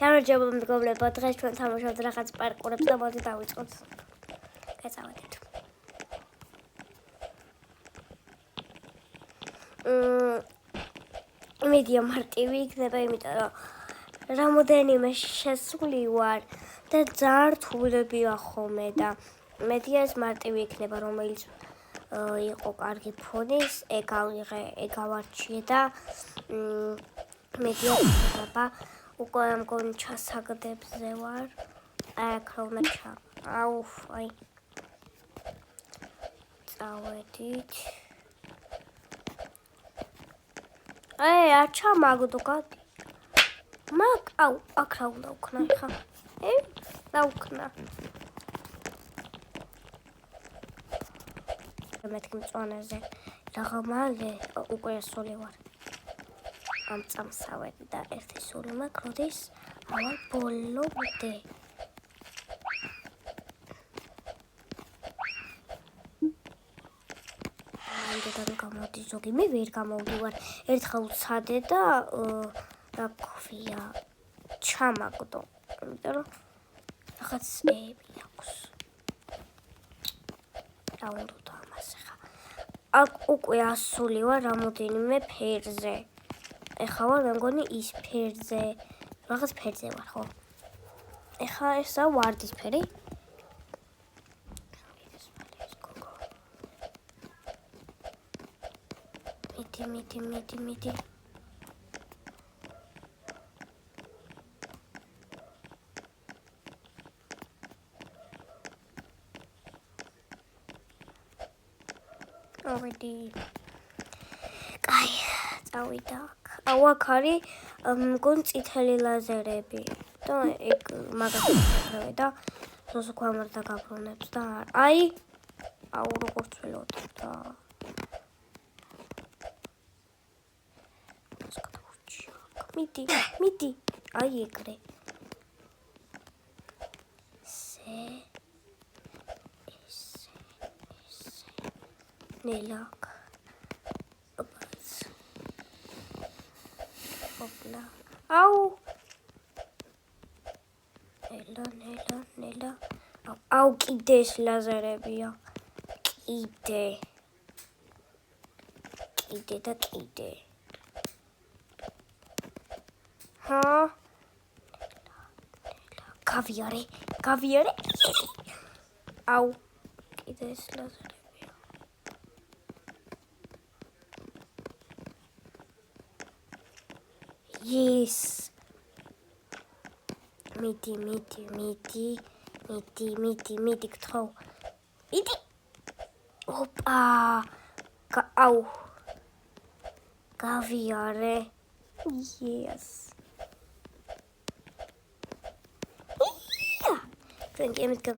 გამარჯობა მეგობრებო, დღეს ჩვენ თამაშობთ რაღაც პარკურებს და მოდი დავიწყოთ. გაწავედით. მედია მარტივი იქნება, იმიტომ რომ რამოდენიმე შესული ვარ და ძალიან რთულებია ხოლმე და მედიას მარტივი იქნება, რომელიც იყო კარგი ფონის, ეგავარჩიე და მედია ხდება. უკვე მგონი ჩასაგდებზე ვარ. აქ რომ აი. წავედით. არ ჩამაგდო გადი. აქ რა უნდა ვქნა ხა? დავქნა. მეთქი მწვანეზე. რაღა მალე უკვე სული ვარ. ამ წამსავედ და ერთი სული მაქვს, როდის ავალ ბოლომდე. ამიტომ გამოდი ზოგი, მე ვერ გამოვდივარ. ერთხელ ვცადე და რა ქვია, ჩამაგდო. იმიტომ რომ რაღაც ეები აქვს. რა უნდა ამას ხა. აქ უკვე ასული ვარ რამოდენიმე ფერზე. ეხლა ვარ მე მგონი ის ფერზე, რაღაც ფერზე ვარ, ხო? ეხლა ესა ვარდისფერი. მიდი. Already. Კაი, წავიდა. აქ არის მგონი წითელი ლაზერები და ეგ მაგას და ზუსტ ქვამართა გაბრუნებს და როგორც ველოდი და მიდი ეგრე ნელაკ ოპლა ნელა კიდე ეს ლაზერებია კიდე და კიდე გავიარე კიდე ეს ლაზერებია yes მიდი გთხოვ მიდი ოპა გავიარე yes ჩვენ გემით